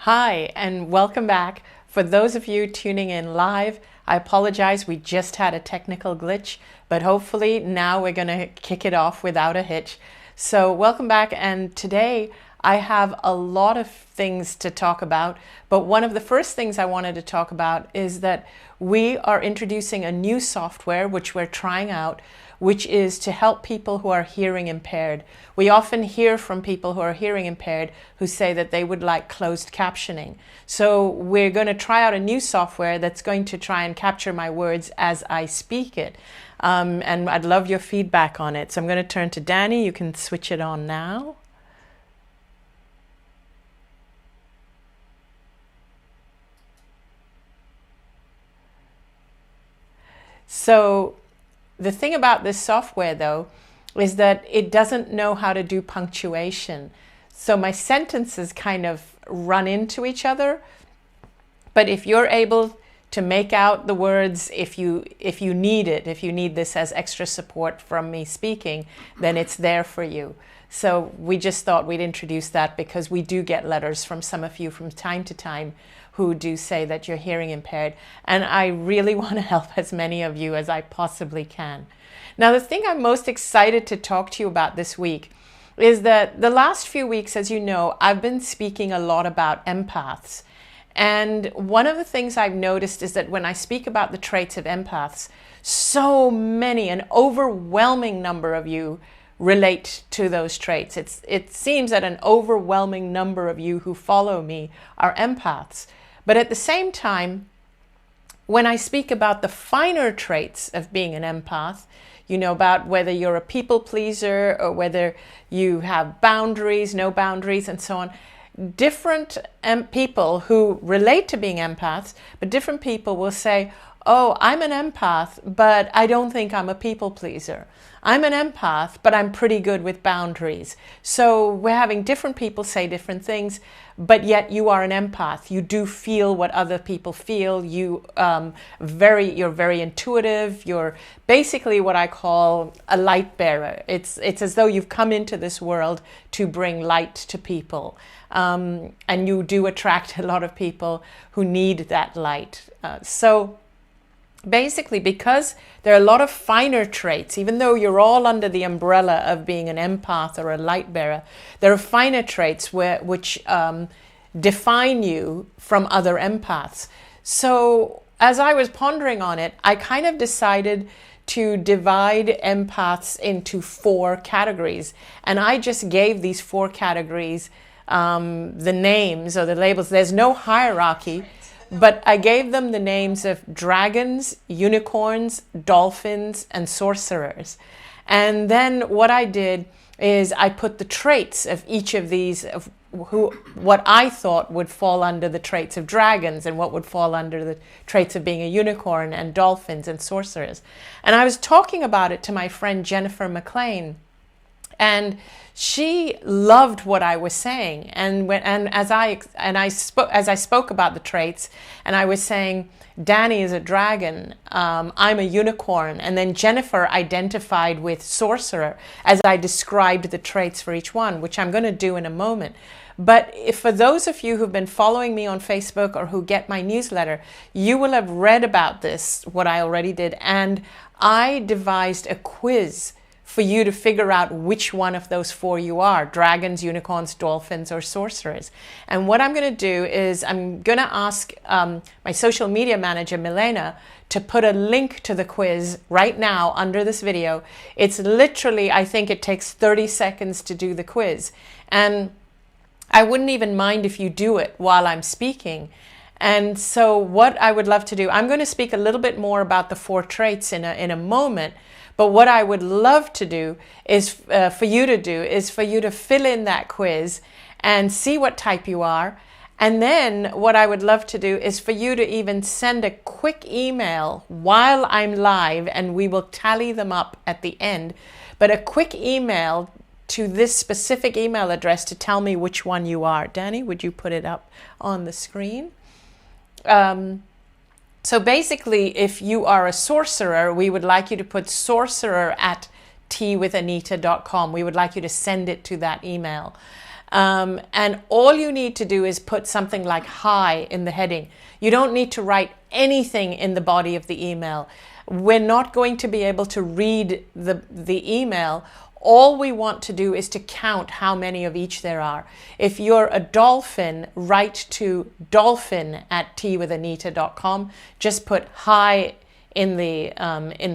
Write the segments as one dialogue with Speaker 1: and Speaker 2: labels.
Speaker 1: Hi, and welcome back. For those of you tuning in live, I apologize, we just had a technical glitch, but hopefully now we're going to kick it off without a hitch. So welcome back, and today I have a lot of things to talk about, but one of the first things I wanted to talk about is that we are introducing a new software which we're trying out, which is to help people who are hearing impaired. We often hear from people who are hearing impaired who say that they would like closed captioning. So we're going to try out a new software that's going to try and capture my words as I speak it. And I'd love your feedback on it. So I'm going to turn to Danny. You can switch it on now. So the thing about this software, though, is that it doesn't know how to do punctuation. So my sentences kind of run into each other. But if you're able to make out the words, if you need it, if you need this as extra support from me speaking, then it's there for you. So we just thought we'd introduce that because we do get letters from some of you from time to time who do say that you're hearing impaired. And I really want to help as many of you as I possibly can. Now, the thing I'm most excited to talk to you about this week is that the last few weeks, as you know, I've been speaking a lot about empaths. And one of the things I've noticed is that when I speak about the traits of empaths, so many, an overwhelming number of you relate to those traits. It seems that an overwhelming number of you who follow me are empaths. But at the same time, when I speak about the finer traits of being an empath, you know, about whether you're a people pleaser or whether you have boundaries, no boundaries, and so on, different people who relate to being empaths, but different people will say, oh, I'm an empath, but I don't think I'm a people pleaser. I'm an empath, but I'm pretty good with boundaries. So we're having different people say different things, but yet you are an empath. You do feel what other people feel. You're very intuitive. You're basically what I call a light bearer. It's as though you've come into this world to bring light to people. And you do attract a lot of people who need that light. So basically, because there are a lot of finer traits, even though you're all under the umbrella of being an empath or a light bearer, there are finer traits which define you from other empaths. So as I was pondering on it, I kind of decided to divide empaths into 4 categories. And I just gave these 4 categories the names or the labels. There's no hierarchy. But I gave them the names of dragons, unicorns, dolphins, and sorcerers. And then what I did is I put the traits of each of these, of what I thought would fall under the traits of dragons and what would fall under the traits of being a unicorn and dolphins and sorcerers. And I was talking about it to my friend Jennifer McLean. And she loved what I was saying, as I spoke about the traits, and I was saying, Danny is a dragon, I'm a unicorn, and then Jennifer identified with sorcerer as I described the traits for each one, which I'm going to do in a moment. But for those of you who've been following me on Facebook or who get my newsletter, you will have read about this, what I already did, and I devised a quiz for you to figure out which one of those 4 you are: dragons, unicorns, dolphins, or sorcerers. And what I'm going to do is I'm going to ask my social media manager, Milena, to put a link to the quiz right now under this video. It's literally, I think it takes 30 seconds to do the quiz. And I wouldn't even mind if you do it while I'm speaking. And so what I would love to do, I'm going to speak a little bit more about the 4 traits in a moment. But what I would love to do is for you to fill in that quiz and see what type you are. And then what I would love to do is for you to even send a quick email while I'm live, and we will tally them up at the end. But a quick email to this specific email address to tell me which one you are. Danny, would you put it up on the screen? So basically, if you are a sorcerer, we would like you to put sorcerer@teawithanita.com. We would like you to send it to that email. And all you need to do is put something like hi in the heading. You don't need to write anything in the body of the email. We're not going to be able to read the email. All we want to do is to count how many of each there are. If you're a dolphin, write to dolphin@teawithanita.com. Just put hi in the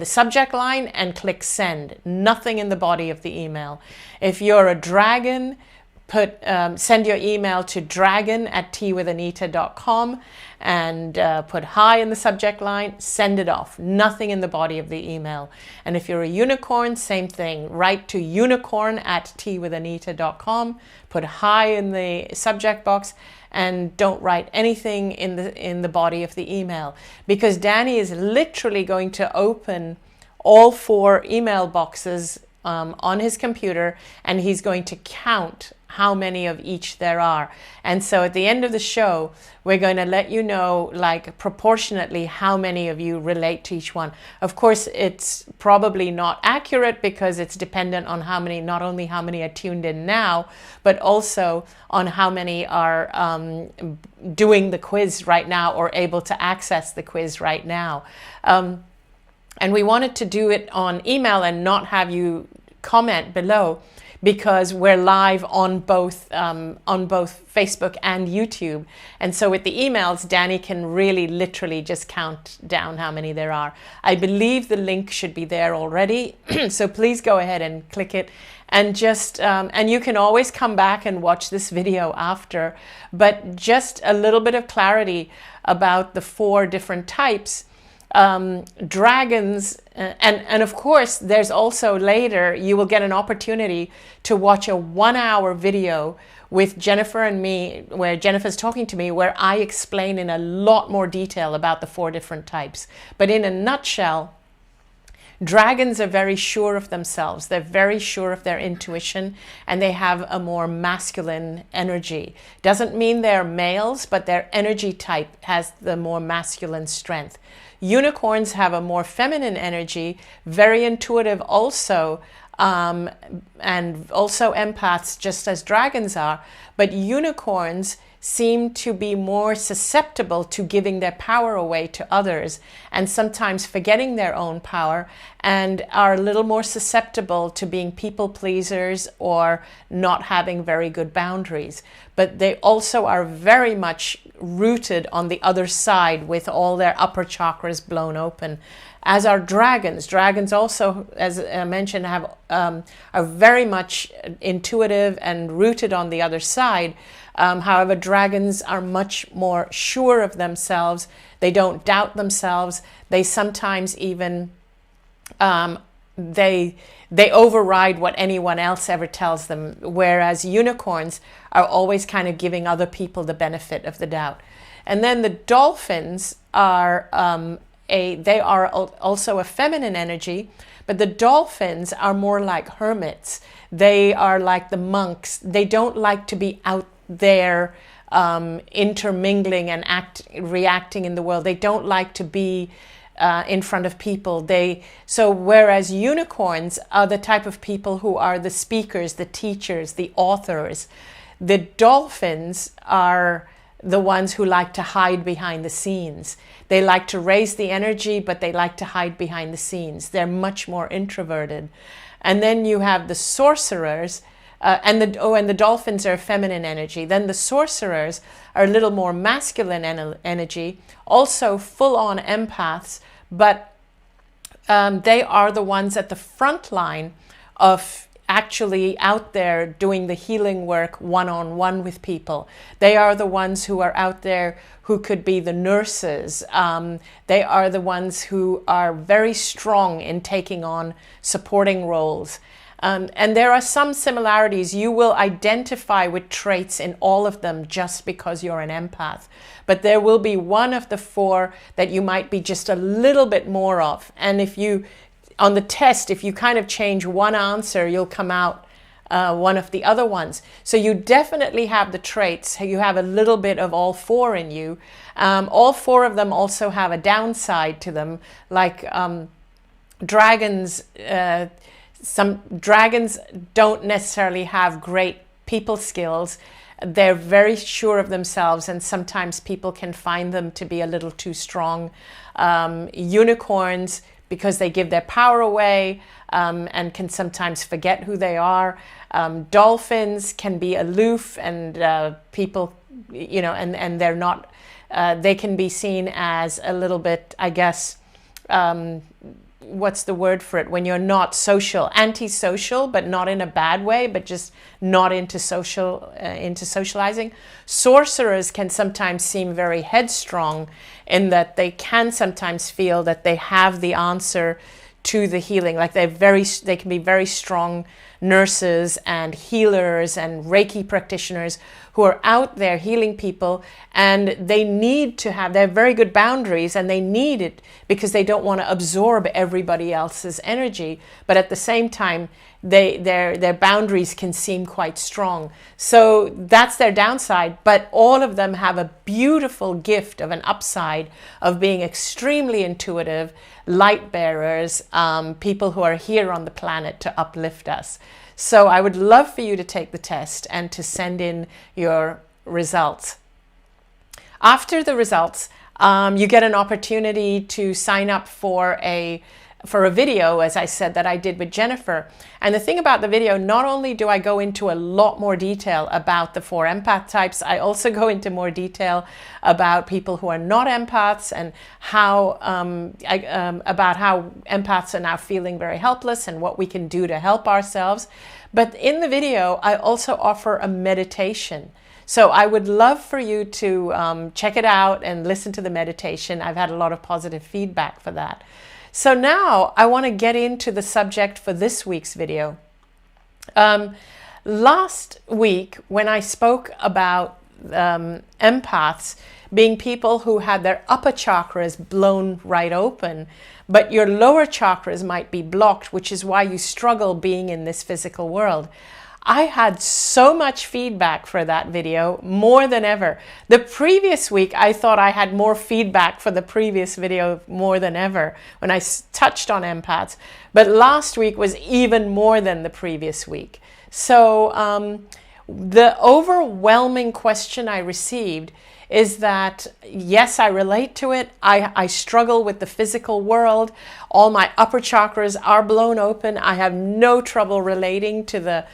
Speaker 1: subject line and click send. Nothing in the body of the email. If you're a dragon, send your email to dragon@teawithanita.com and put hi in the subject line, send it off. Nothing in the body of the email. And if you're a unicorn, same thing. Write to unicorn@teawithanita.com, put hi in the subject box, and don't write anything in the body of the email, because Danny is literally going to open all 4 email boxes on his computer, and he's going to count how many of each there are. And so at the end of the show, we're going to let you know, like, proportionately how many of you relate to each one. Of course, it's probably not accurate because it's dependent on how many, not only how many are tuned in now, but also on how many are doing the quiz right now or able to access the quiz right now. And we wanted to do it on email and not have you comment below, because we're live on both Facebook and YouTube. And so with the emails, Danny can really literally just count down how many there are. I believe the link should be there already. So please go ahead and click it, and just and you can always come back and watch this video after. But just a little bit of clarity about the 4 different types. Dragons, and of course there's also later you will get an opportunity to watch a 1-hour video with Jennifer and me, where Jennifer's talking to me, where I explain in a lot more detail about the 4 different types. But in a nutshell, dragons are very sure of themselves. They're very sure of their intuition, and they have a more masculine energy. Doesn't mean they're males, but their energy type has the more masculine strength. Unicorns have a more feminine energy, very intuitive also, and also empaths, just as dragons are. But unicorns seem to be more susceptible to giving their power away to others, and sometimes forgetting their own power, and are a little more susceptible to being people pleasers or not having very good boundaries. But they also are very much rooted on the other side with all their upper chakras blown open, as are dragons. Dragons also, as I mentioned, are very much intuitive and rooted on the other side. However, dragons are much more sure of themselves. They don't doubt themselves. They sometimes even they override what anyone else ever tells them, whereas unicorns are always kind of giving other people the benefit of the doubt. And then the dolphins are also a feminine energy, but the dolphins are more like hermits. They are like the monks. They don't like to be out there intermingling and reacting in the world. They don't like to be in front of people. So whereas unicorns are the type of people who are the speakers, the teachers, the authors, the dolphins are the ones who like to hide behind the scenes. They like to raise the energy, but they like to hide behind the scenes. They're much more introverted. And then you have the sorcerers, and the dolphins are feminine energy. Then the sorcerers are a little more masculine energy, also full-on empaths, but they are the ones at the front line of actually out there doing the healing work one-on-one with people. They are the ones who are out there who could be the nurses. They are the ones who are very strong in taking on supporting roles. And there are some similarities. You will identify with traits in all of them just because you're an empath. But there will be one of the 4 that you might be just a little bit more of. And if you, on the test, if you kind of change one answer, you'll come out one of the other ones. So you definitely have the traits. You have a little bit of all 4 in you. All 4 of them also have a downside to them, like dragons. Some dragons don't necessarily have great people skills. They're very sure of themselves, and sometimes people can find them to be a little too strong. Unicorns, because they give their power away and can sometimes forget who they are. Dolphins can be aloof, and people, you know, and they're not, they can be seen as a little bit, I guess, what's the word for it, when you're not social, antisocial, but not in a bad way, but just not into socializing. Sorcerers can sometimes seem very headstrong in that they can sometimes feel that they have the answer to the healing. Like they can be very strong nurses and healers and Reiki practitioners who are out there healing people, and they need to have, they have very good boundaries, and they need it because they don't want to absorb everybody else's energy, but at the same time their boundaries can seem quite strong. So that's their downside, but all of them have a beautiful gift of an upside of being extremely intuitive, light bearers, people who are here on the planet to uplift us. So I would love for you to take the test and to send in your results. After the results, you get an opportunity to sign up for a video, as I said, that I did with Jennifer. And the thing about the video, not only do I go into a lot more detail about the 4 empath types, I also go into more detail about people who are not empaths, and how about how empaths are now feeling very helpless and what we can do to help ourselves. But in the video, I also offer a meditation. So I would love for you to check it out and listen to the meditation. I've had a lot of positive feedback for that. So now I want to get into the subject for this week's video. Last week, when I spoke about empaths being people who had their upper chakras blown right open, but your lower chakras might be blocked, which is why you struggle being in this physical world. I had so much feedback for that video, more than ever. The previous week, I thought I had more feedback for the previous video more than ever when I touched on empaths. But last week was even more than the previous week. So the overwhelming question I received is that, yes, I relate to it. I struggle with the physical world. All my upper chakras are blown open. I have no trouble relating to the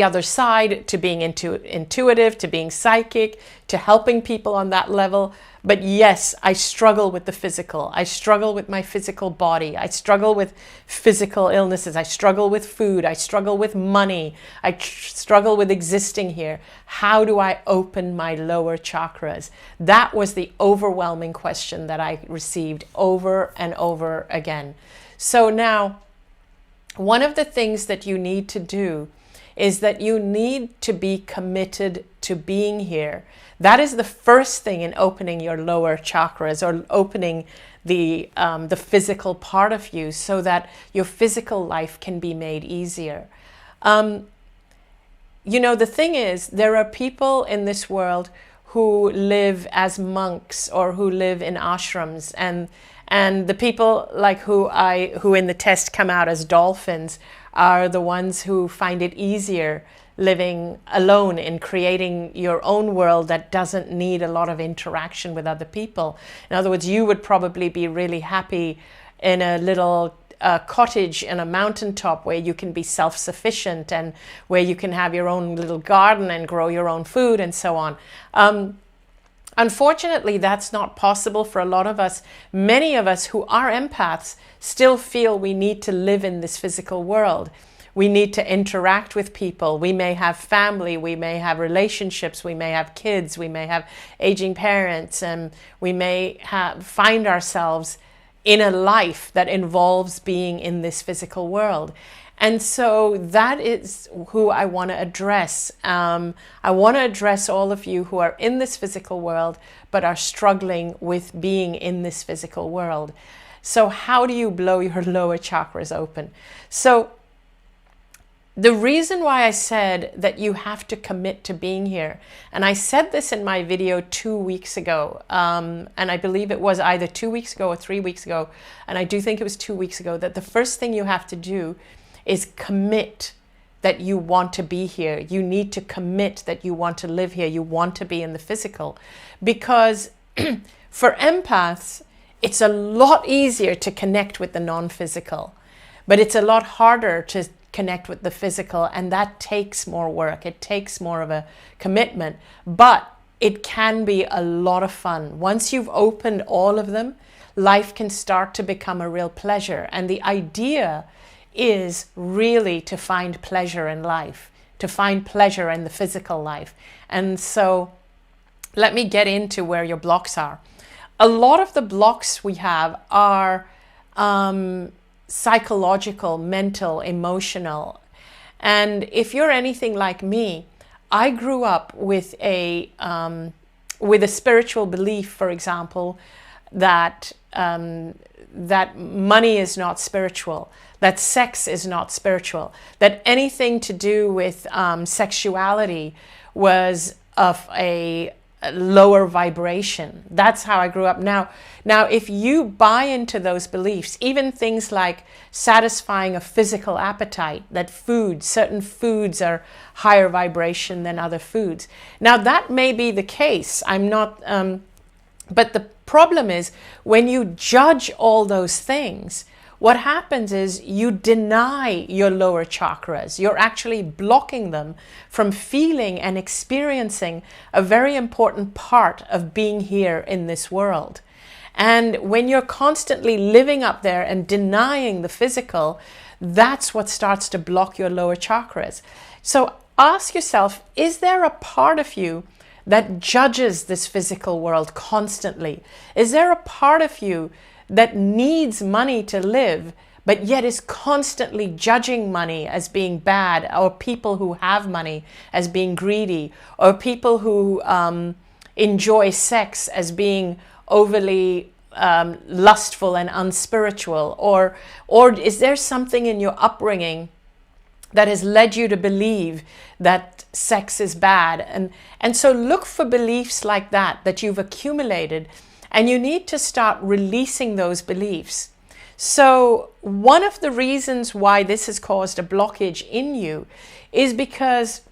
Speaker 1: other side, to being intuitive, to being psychic, to helping people on that level. But yes, I struggle with the physical. I struggle with my physical body. I struggle with physical illnesses. I struggle with food. I struggle with money. I struggle with existing here. How do I open my lower chakras? That was the overwhelming question that I received over and over again. So now, one of the things that you need to do is that you need to be committed to being here. That is the first thing in opening your lower chakras, or opening the physical part of you, so that your physical life can be made easier. You know, the thing is, there are people in this world who live as monks or who live in ashrams, and the people like who in the test come out as dolphins are the ones who find it easier living alone, in creating your own world that doesn't need a lot of interaction with other people. In other words, you would probably be really happy in a little cottage in a mountaintop where you can be self-sufficient, and where you can have your own little garden and grow your own food and so on. Unfortunately, that's not possible for a lot of us. Many of us who are empaths still feel we need to live in this physical world. We need to interact with people. We may have family, we may have relationships, we may have kids, we may have aging parents, and we may find ourselves in a life that involves being in this physical world. And so that is who I want to address. I want to address all of you who are in this physical world but are struggling with being in this physical world. So how do you blow your lower chakras open? So the reason why I said that you have to commit to being here, and I said this in my video 2 weeks ago, and I believe it was either 2 weeks ago or 3 weeks ago, and I do think it was 2 weeks ago, that the first thing you have to do is commit that you want to be here. You need to commit that you want to live here. You want to be in the physical. Because for empaths, it's a lot easier to connect with the non-physical, but it's a lot harder to connect with the physical, and that takes more work. It takes more of a commitment, but it can be a lot of fun. Once you've opened all of them, life can start to become a real pleasure. And the idea is really to find pleasure in life, to find pleasure in the physical life. And so let me get into where your blocks are. A lot of the blocks we have are psychological, mental, emotional. And if you're anything like me, I grew up with a spiritual belief, for example, that that money is not spiritual, that sex is not spiritual, that anything to do with sexuality was of a lower vibration. That's how I grew up. Now, if you buy into those beliefs, even things like satisfying a physical appetite, that certain foods are higher vibration than other foods. Now, that may be the case. I'm not, but the problem is when you judge all those things, what happens is you deny your lower chakras. You're actually blocking them from feeling and experiencing a very important part of being here in this world. And when you're constantly living up there and denying the physical, that's what starts to block your lower chakras. So ask yourself, is there a part of you that judges this physical world constantly? Is there a part of you that needs money to live, but yet is constantly judging money as being bad, or people who have money as being greedy, or people who enjoy sex as being overly lustful and unspiritual? Or is there something in your upbringing that has led you to believe that sex is bad? And so look for beliefs like that you've accumulated, and you need to start releasing those beliefs. So one of the reasons why this has caused a blockage in you is because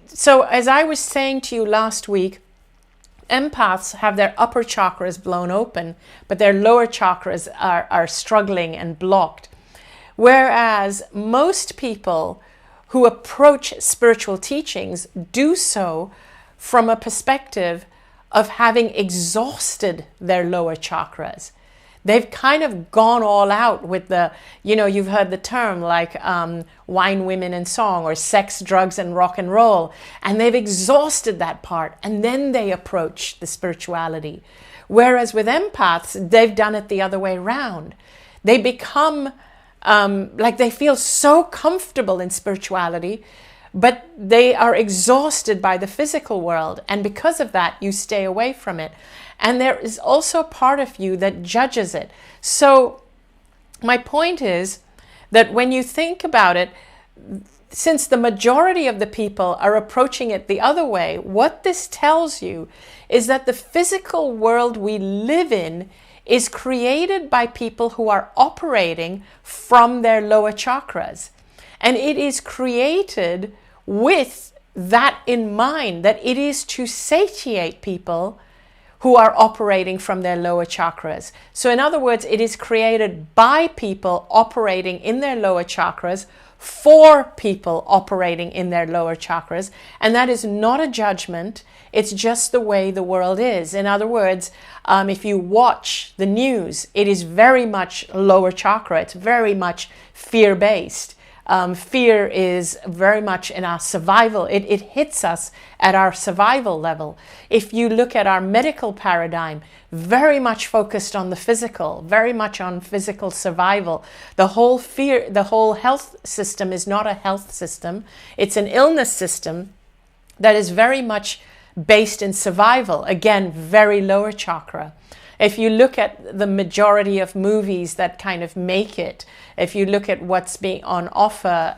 Speaker 1: so as I was saying to you last week, empaths have their upper chakras blown open, but their lower chakras are struggling and blocked. Whereas most people who approach spiritual teachings do so from a perspective of having exhausted their lower chakras. They've kind of gone all out with you've heard the term like wine, women, and song, or sex, drugs, and rock and roll. And they've exhausted that part, and then they approach the spirituality. Whereas with empaths, they've done it the other way around. They become they feel so comfortable in spirituality, but they are exhausted by the physical world. And because of that, you stay away from it. And there is also a part of you that judges it. So my point is that when you think about it, since the majority of the people are approaching it the other way, what this tells you is that the physical world we live in is created by people who are operating from their lower chakras. And it is created with that in mind, that it is to satiate people who are operating from their lower chakras. So in other words, it is created by people operating in their lower chakras for people operating in their lower chakras. And that is not a judgment. It's just the way the world is. In other words, if you watch the news, it is very much lower chakra. It's very much fear-based. Fear is very much in our survival. It hits us at our survival level. If you look at our medical paradigm, very much focused on the physical, very much on physical survival. The whole health system is not a health system. It's an illness system that is very much based in survival. Again, very lower chakra. If you look at the majority of movies that kind of make it, if you look at what's being on offer,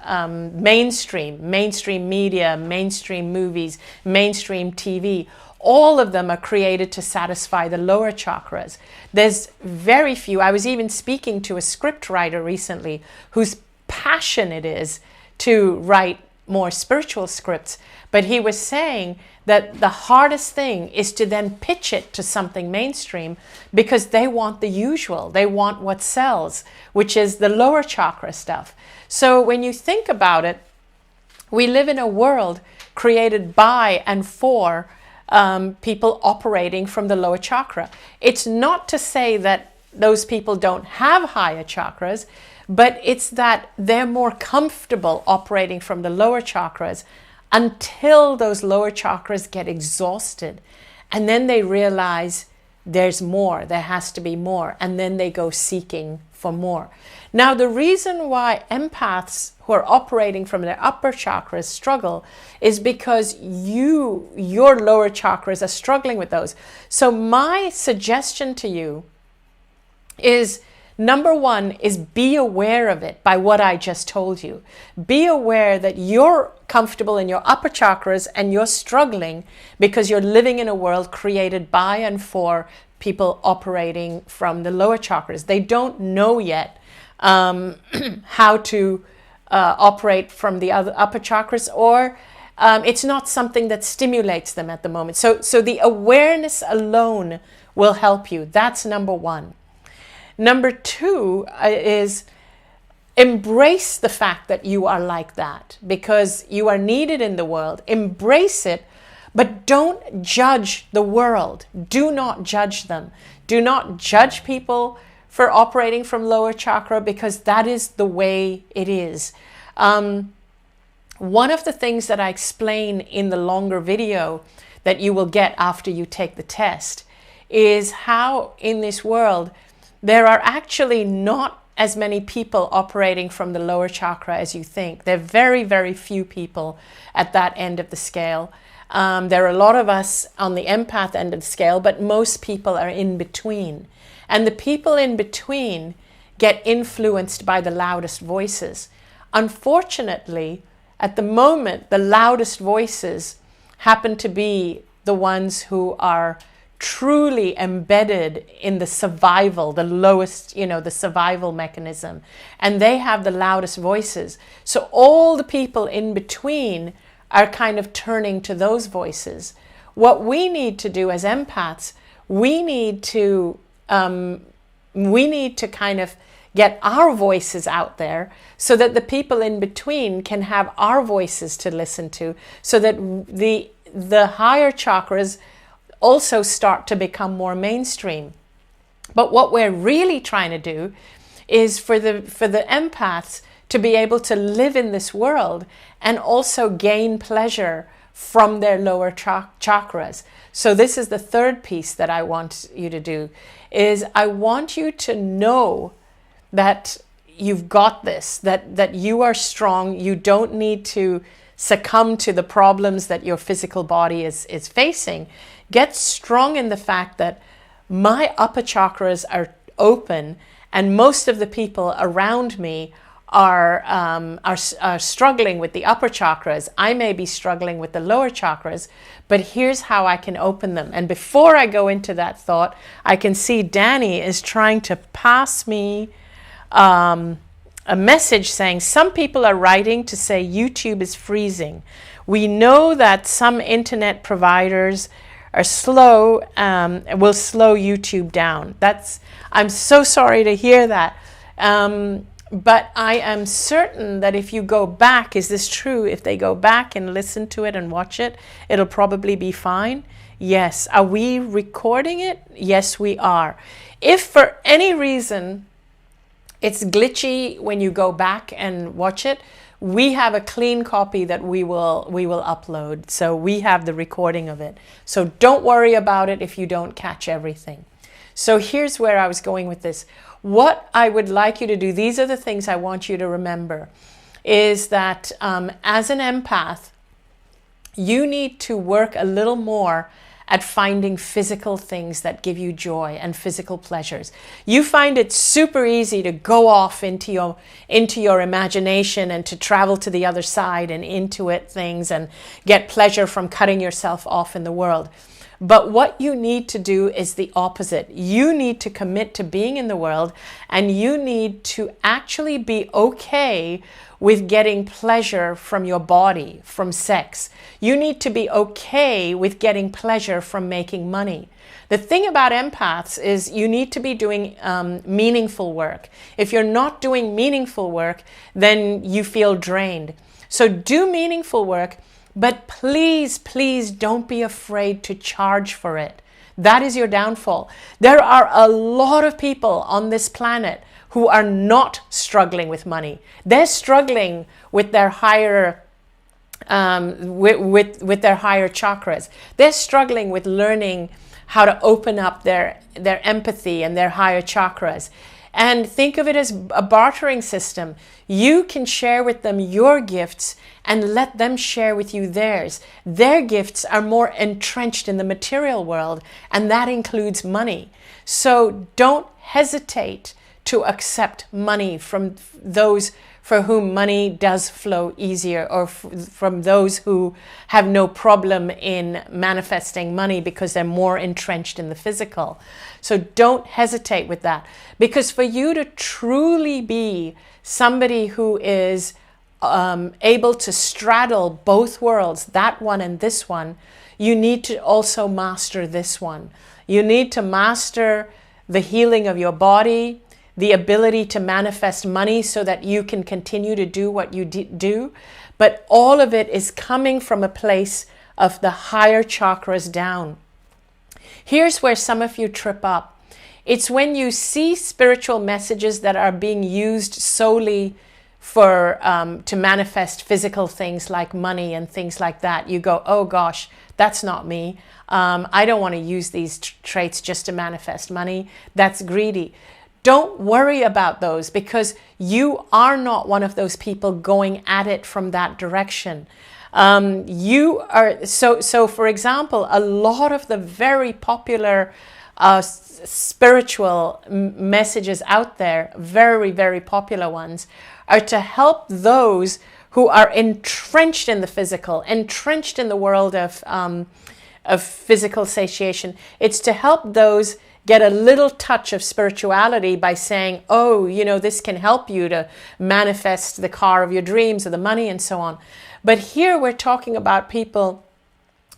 Speaker 1: mainstream media, mainstream movies, mainstream TV, all of them are created to satisfy the lower chakras. There's very few. I was even speaking to a script writer recently whose passion it is to write more spiritual scripts. But he was saying that the hardest thing is to then pitch it to something mainstream, because they want the usual. They want what sells, which is the lower chakra stuff. So when you think about it, we live in a world created by and for people operating from the lower chakra. It's not to say that those people don't have higher chakras, but it's that they're more comfortable operating from the lower chakras until those lower chakras get exhausted. And then they realize there's more, there has to be more. And then they go seeking for more. Now, the reason why empaths who are operating from their upper chakras struggle is because your lower chakras are struggling with those. So my suggestion to you is, number one is be aware of it by what I just told you. Be aware that you're comfortable in your upper chakras and you're struggling because you're living in a world created by and for people operating from the lower chakras. They don't know yet how to operate from the other upper chakras, or it's not something that stimulates them at the moment. So the awareness alone will help you. That's number one. Number two is embrace the fact that you are like that, because you are needed in the world. Embrace it, but don't judge the world. Do not judge them. Do not judge people for operating from lower chakra, because that is the way it is. One of the things that I explain in the longer video that you will get after you take the test is how in this world there are actually not as many people operating from the lower chakra as you think. There are very, very few people at that end of the scale. There are a lot of us on the empath end of the scale, but most people are in between. And the people in between get influenced by the loudest voices. Unfortunately, at the moment, the loudest voices happen to be the ones who are truly embedded in the survival, the lowest, the survival mechanism. And they have the loudest voices. So all the people in between are kind of turning to those voices. What we need to do as empaths, we need to kind of get our voices out there so that the people in between can have our voices to listen to, so that the higher chakras also start to become more mainstream. But what we're really trying to do is for the empaths to be able to live in this world and also gain pleasure from their lower chakras. So this is the third piece that I want you to do, is I want you to know that you've got this, that you are strong. You don't need to succumb to the problems that your physical body is facing. Get strong in the fact that my upper chakras are open, and most of the people around me are struggling with the upper chakras. I may be struggling with the lower chakras, but here's how I can open them. And before I go into that thought, I can see Danny is trying to pass me a message saying some people are writing to say YouTube is freezing. We know that some internet providers are slow, will slow YouTube down. I'm so sorry to hear that. But I am certain that if you go back, is this true? If they go back and listen to it and watch it, it'll probably be fine. Yes. Are we recording it? Yes, we are. If for any reason it's glitchy when you go back and watch it, we have a clean copy that we will upload. So we have the recording of it. So don't worry about it if you don't catch everything. So here's where I was going with this. What I would like you to do, these are the things I want you to remember, is that as an empath, you need to work a little more at finding physical things that give you joy and physical pleasures. You find it super easy to go off into your imagination and to travel to the other side and intuit things and get pleasure from cutting yourself off in the world. But what you need to do is the opposite. You need to commit to being in the world, and you need to actually be okay with getting pleasure from your body, from sex. You need to be okay with getting pleasure from making money. The thing about empaths is you need to be doing meaningful work. If you're not doing meaningful work, then you feel drained. So do meaningful work, but please, please don't be afraid to charge for it. That is your downfall. There are a lot of people on this planet who are not struggling with money. They're struggling with their higher with their higher chakras. They're struggling with learning how to open up their empathy and their higher chakras. And think of it as a bartering system. You can share with them your gifts and let them share with you theirs. Their gifts are more entrenched in the material world, and that includes money. So don't hesitate to accept money from those for whom money does flow easier, or from those who have no problem in manifesting money because they're more entrenched in the physical. So don't hesitate with that, because for you to truly be somebody who is able to straddle both worlds, that one and this one, you need to also master this one. You need to master the healing of your body, the ability to manifest money so that you can continue to do what you do. But all of it is coming from a place of the higher chakras down. Here's where some of you trip up. It's when you see spiritual messages that are being used solely for to manifest physical things like money and things like that. You go, oh gosh, that's not me. I don't want to use these traits just to manifest money. That's greedy. Don't worry about those, because you are not one of those people going at it from that direction. You are so for example, a lot of the very popular spiritual messages out there, very, very popular ones, are to help those who are entrenched in the physical, entrenched in the world of physical satiation. It's to help those get a little touch of spirituality by saying, oh, you know, this can help you to manifest the car of your dreams or the money and so on. But here we're talking about people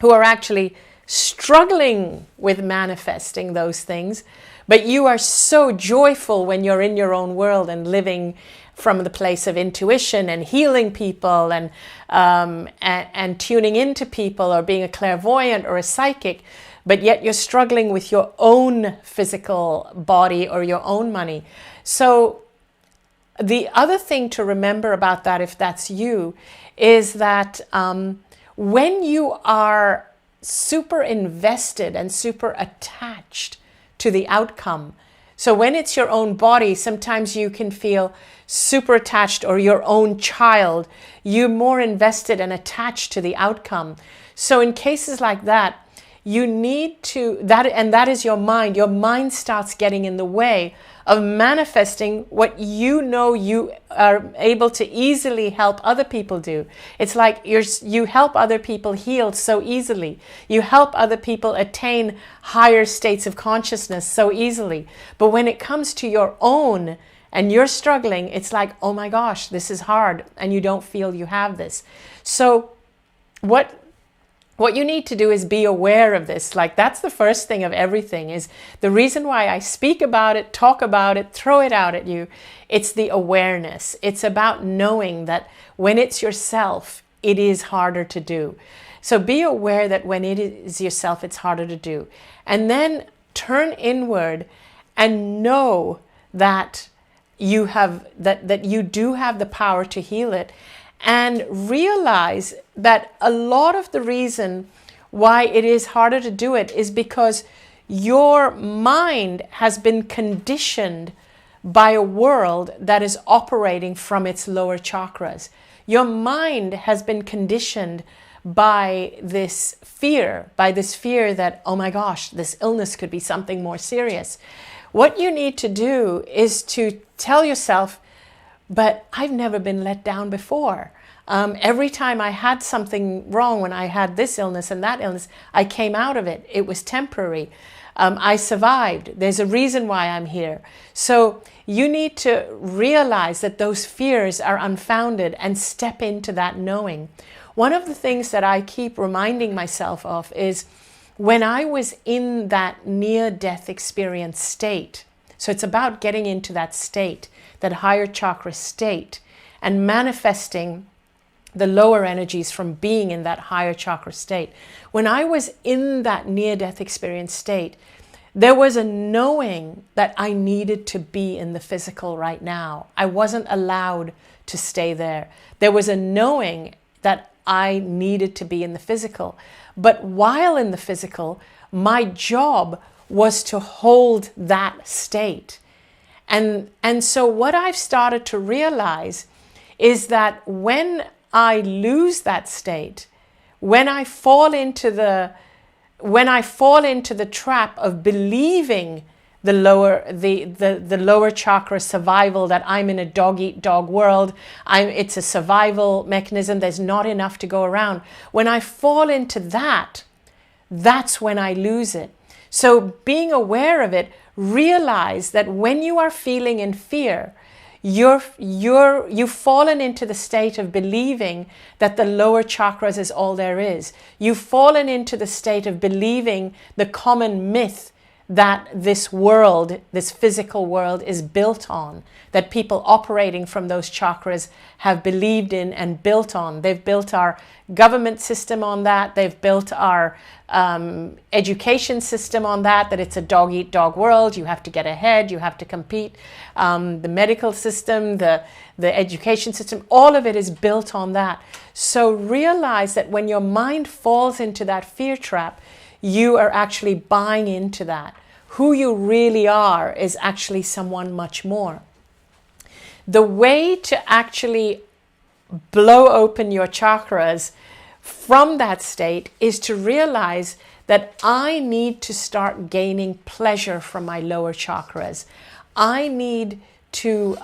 Speaker 1: who are actually struggling with manifesting those things, but you are so joyful when you're in your own world and living from the place of intuition and healing people and tuning into people, or being a clairvoyant or a psychic, but yet you're struggling with your own physical body or your own money. So the other thing to remember about that, if that's you, is that when you are super invested and super attached to the outcome, so when it's your own body, sometimes you can feel super attached, or your own child, you're more invested and attached to the outcome. So in cases like that, you need to, that is your mind. Your mind starts getting in the way of manifesting what you know you are able to easily help other people do. It's like you help other people heal so easily. You help other people attain higher states of consciousness so easily. But when it comes to your own and you're struggling, it's like, oh my gosh, this is hard, and you don't feel you have this. So what you need to do is be aware of this. Like, that's the first thing of everything, is the reason why I speak about it, talk about it, throw it out at you. It's the awareness. It's about knowing that when it's yourself, it is harder to do. So be aware that when it is yourself, it's harder to do. And then turn inward and know that you have that you do have the power to heal it. And realize that a lot of the reason why it is harder to do it is because your mind has been conditioned by a world that is operating from its lower chakras. Your mind has been conditioned by this fear that, oh my gosh, this illness could be something more serious. What you need to do is to tell yourself, but I've never been let down before. Every time I had something wrong, when I had this illness and that illness, I came out of it. It was temporary. I survived. There's a reason why I'm here. So you need to realize that those fears are unfounded and step into that knowing. One of the things that I keep reminding myself of is when I was in that near-death experience state. So it's about getting into that state, that higher chakra state, and manifesting the lower energies from being in that higher chakra state. When I was in that near-death experience state, there was a knowing that I needed to be in the physical right now. I wasn't allowed to stay there. There was a knowing that I needed to be in the physical. But while in the physical, my job was to hold that state. And so what I've started to realize is that when I lose that state, when I fall into the trap of believing the lower chakra survival, that I'm in a dog-eat-dog world, it's a survival mechanism, there's not enough to go around. When I fall into that, that's when I lose it. So being aware of it, realize that when you are feeling in fear, you've fallen into the state of believing that the lower chakras is all there is. You've fallen into the state of believing the common myth that this world, this physical world, is built on, that people operating from those chakras have believed in and built on. They've built our government system on that. They've built our education system on that it's a dog-eat-dog world. You have to get ahead. You have to compete. The medical system, the education system, all of it is built on that. So realize that when your mind falls into that fear trap, you are actually buying into that. Who you really are is actually someone much more. The way to actually blow open your chakras from that state is to realize that I need to start gaining pleasure from my lower chakras. I need to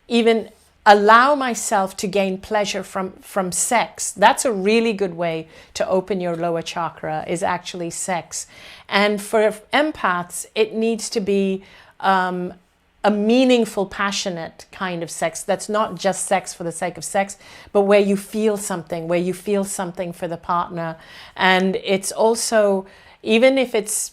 Speaker 1: even allow myself to gain pleasure from sex. That's a really good way to open your lower chakra, is actually sex. And for empaths, it needs to be a meaningful, passionate kind of sex. That's not just sex for the sake of sex, but where you feel something for the partner. And it's also, even if it's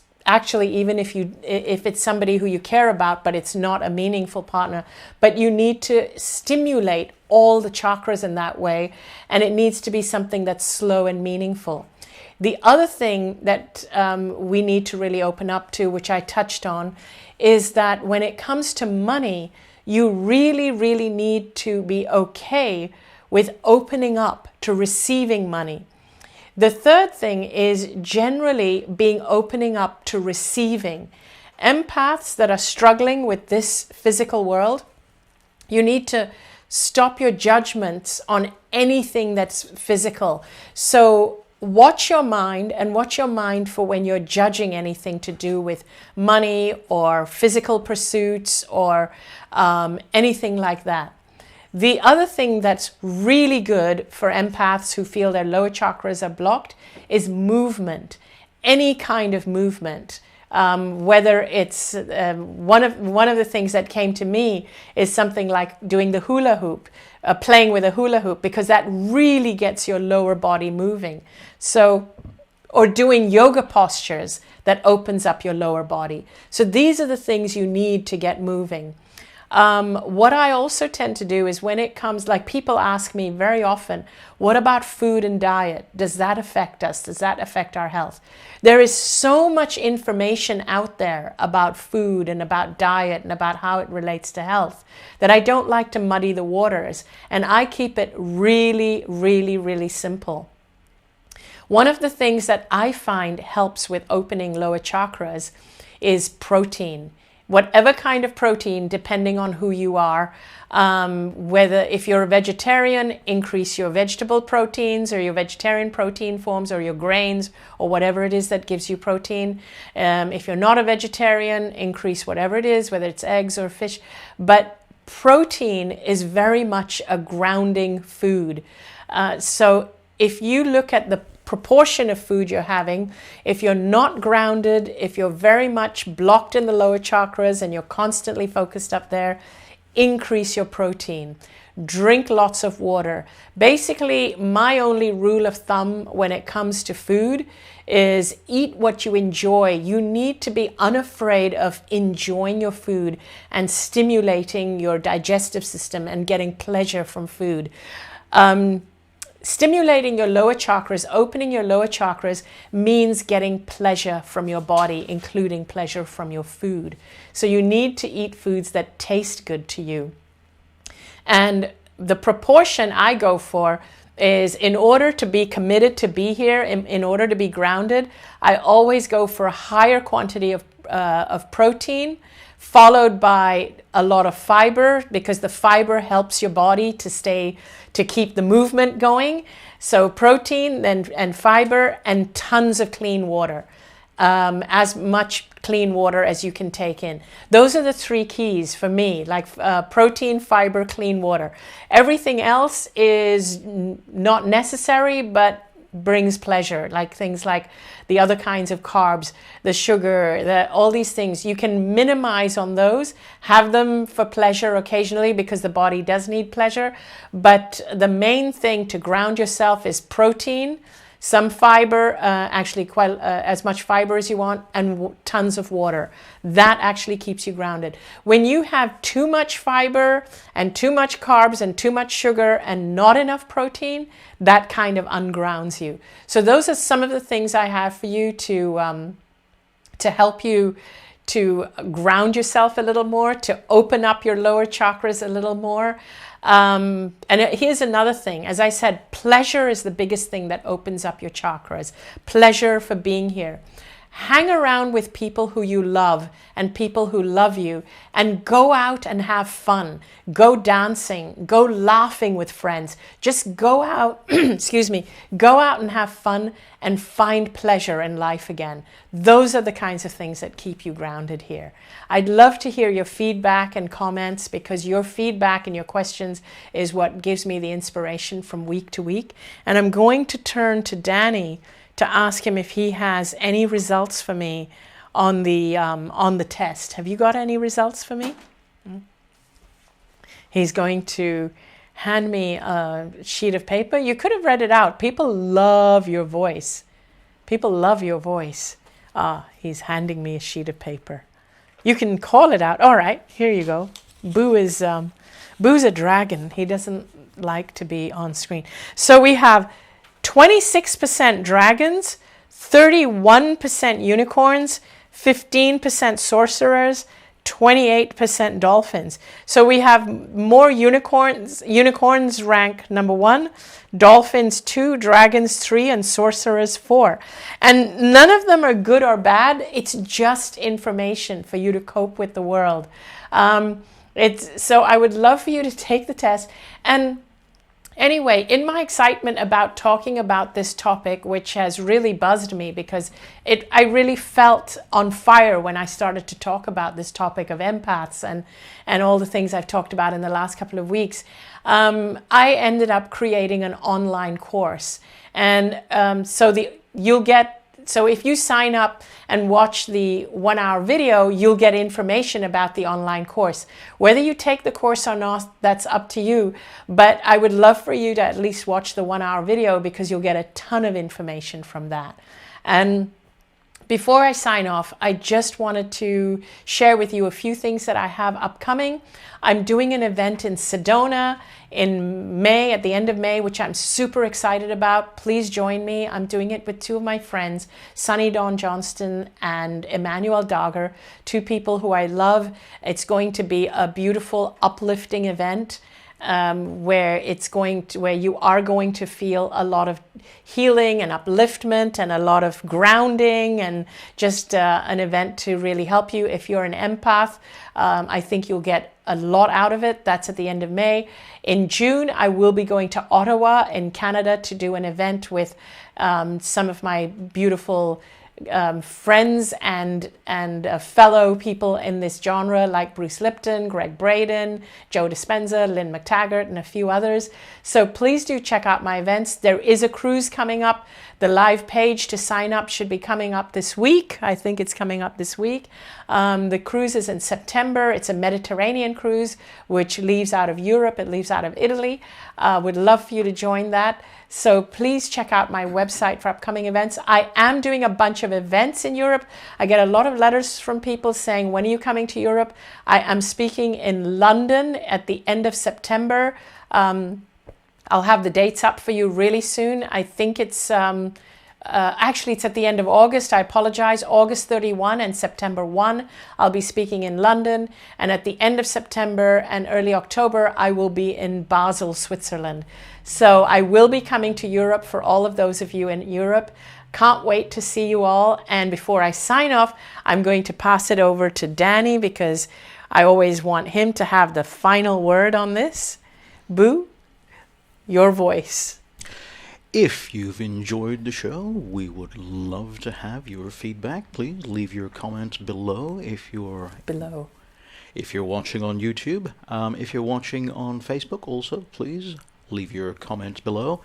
Speaker 1: somebody who you care about, but it's not a meaningful partner, but you need to stimulate all the chakras in that way, and it needs to be something that's slow and meaningful. The other thing that we need to really open up to, which I touched on, is that when it comes to money, you really, really need to be okay with opening up to receiving money. The third thing is generally opening up to receiving. Empaths that are struggling with this physical world, you need to stop your judgments on anything that's physical. So watch your mind, and watch your mind for when you're judging anything to do with money or physical pursuits or anything like that. The other thing that's really good for empaths who feel their lower chakras are blocked is movement. Any kind of movement. Whether it's one of the things that came to me is something like doing the hula hoop, playing with a hula hoop, because that really gets your lower body moving. So, or doing yoga postures that opens up your lower body. So these are the things you need to get moving. What I also tend to do is when it comes, like people ask me very often, what about food and diet? Does that affect us? Does that affect our health? There is so much information out there about food and about diet and about how it relates to health that I don't like to muddy the waters, and I keep it really, really, really simple. One of the things that I find helps with opening lower chakras is protein. Whatever kind of protein, depending on who you are, whether if you're a vegetarian, increase your vegetable proteins or your vegetarian protein forms or your grains or whatever it is that gives you protein. If you're not a vegetarian, increase whatever it is, whether it's eggs or fish. But protein is very much a grounding food. So if you look at the proportion of food you're having, if you're not grounded, if you're very much blocked in the lower chakras and you're constantly focused up there, increase your protein. Drink lots of water. Basically, my only rule of thumb when it comes to food is eat what you enjoy. You need to be unafraid of enjoying your food and stimulating your digestive system and getting pleasure from food. Stimulating your lower chakras, opening your lower chakras means getting pleasure from your body, including pleasure from your food. So you need to eat foods that taste good to you. And the proportion I go for is, in order to be committed to be here, in order to be grounded, I always go for a higher quantity of protein, followed by a lot of fiber, because the fiber helps your body to keep the movement going. So protein and fiber and tons of clean water. As much clean water as you can take in. Those are the three keys for me, like protein, fiber, clean water. Everything else is not necessary, but brings pleasure, like things like the other kinds of carbs, the sugar, all these things. You can minimize on those, have them for pleasure occasionally because the body does need pleasure. But the main thing to ground yourself is protein, some fiber, actually quite as much fiber as you want, and tons of water. That actually keeps you grounded. When you have too much fiber and too much carbs and too much sugar and not enough protein, that kind of ungrounds you. So those are some of the things I have for you to help you to ground yourself a little more, to open up your lower chakras a little more. And here's another thing. As I said, pleasure is the biggest thing that opens up your chakras. Pleasure for being here. Hang around with people who you love and people who love you, and go out and have fun. Go dancing, go laughing with friends. Just go out, excuse me, go out and have fun and find pleasure in life again. Those are the kinds of things that keep you grounded here. I'd love to hear your feedback and comments, because your feedback and your questions is what gives me the inspiration from week to week. And I'm going to turn to Danny to ask him if he has any results for me on the test. Have you got any results for me? He's going to hand me a sheet of paper. You could have read it out. People love your voice. People love your voice. He's handing me a sheet of paper. You can call it out. All right, here you go. Boo's a dragon. He doesn't like to be on screen. So we have 26% dragons, 31% unicorns, 15% sorcerers, 28% dolphins. So we have more unicorns. Unicorns rank number 1, dolphins 2, dragons 3, and sorcerers 4. And none of them are good or bad. It's just information for you to cope with the world. So I would love for you to take the test. And anyway, in my excitement about talking about this topic, which has really buzzed me because I really felt on fire when I started to talk about this topic of empaths and all the things I've talked about in the last couple of weeks, I ended up creating an online course. And so if you sign up and watch the 1-hour video, you'll get information about the online course. Whether you take the course or not, that's up to you. But I would love for you to at least watch the 1-hour video, because you'll get a ton of information from that. And before I sign off, I just wanted to share with you a few things that I have upcoming. I'm doing an event in Sedona in May, at the end of May, which I'm super excited about. Please join me. I'm doing it with 2 of my friends, Sunny Dawn Johnston and Emmanuel Dogger, 2 people who I love. It's going to be a beautiful, uplifting event. Where you are going to feel a lot of healing and upliftment and a lot of grounding, and just an event to really help you. If you're an empath, I think you'll get a lot out of it. That's at the end of May. In June, I will be going to Ottawa in Canada to do an event with some of my beautiful friends and fellow people in this genre like Bruce Lipton, Greg Braden, Joe Dispenza, Lynn McTaggart, and a few others. So please do check out my events. There is a cruise coming up. The live page to sign up should be coming up this week. I think it's coming up this week. The cruise is in September. It's a Mediterranean cruise, which leaves out of Europe. It leaves out of Italy. Would love for you to join that. So please check out my website for upcoming events. I am doing a bunch of events in Europe. I get a lot of letters from people saying, when are you coming to Europe? I am speaking in London at the end of September. I'll have the dates up for you really soon. I think it's, actually it's at the end of August. I apologize. August 31 and September 1, I'll be speaking in London. And at the end of September and early October, I will be in Basel, Switzerland. So I will be coming to Europe for all of those of you in Europe. Can't wait to see you all. And before I sign off, I'm going to pass it over to Danny because I always want him to have the final word on this. Boo, your voice.
Speaker 2: If you've enjoyed the show, we would love to have your feedback. Please leave your comments below if you're watching on YouTube. If you're watching on Facebook also, please leave your comments below.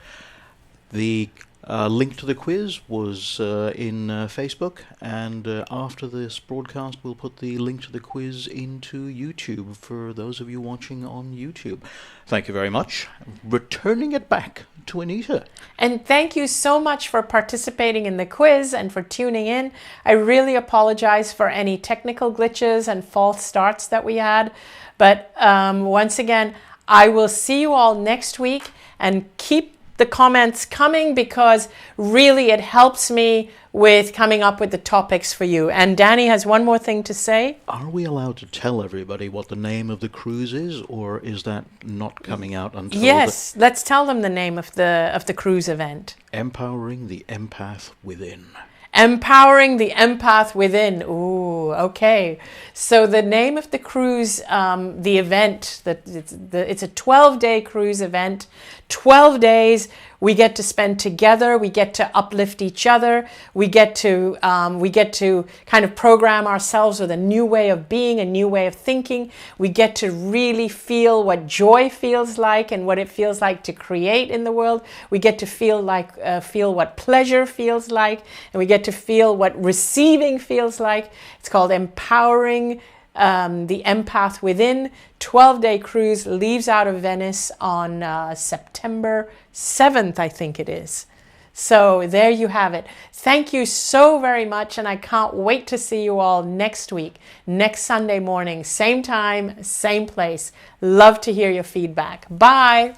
Speaker 2: The link to the quiz was in Facebook, and after this broadcast we'll put the link to the quiz into YouTube for those of you watching on YouTube. Thank you very much. Returning it back to Anita.
Speaker 1: And thank you so much for participating in the quiz and for tuning in. I really apologize for any technical glitches and false starts that we had. But once again, I will see you all next week, and keep the comments coming because really it helps me with coming up with the topics for you. And Danny has one more thing to say.
Speaker 2: Are we allowed to tell everybody what the name of the cruise is, or is that not coming out until...
Speaker 1: Yes, let's tell them the name of the cruise event.
Speaker 2: Empowering the Empath Within.
Speaker 1: Empowering the Empath Within. Ooh, okay. So the name of the cruise, the event, it's a 12-day cruise event. 12 days we get to spend together. We get to uplift each other. We get to kind of program ourselves with a new way of being, a new way of thinking. We get to really feel what joy feels like and what it feels like to create in the world. We get to feel what pleasure feels like, and we get to feel what receiving feels like. It's called Empowering the Empath Within. 12-day cruise leaves out of Venice on September 7th, I think it is. So there you have it. Thank you so very much, and I can't wait to see you all next week, next Sunday morning, same time, same place. Love to hear your feedback. Bye.